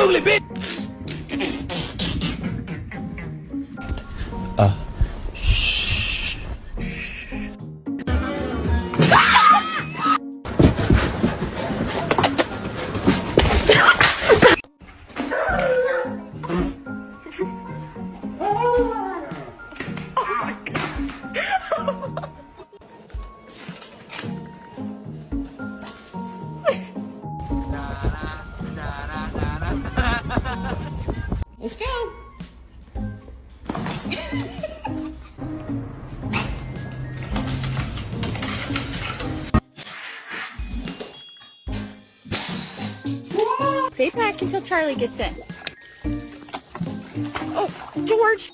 Absolutely, bitch! Let's go. Stay back until Charlie gets in. Oh, George!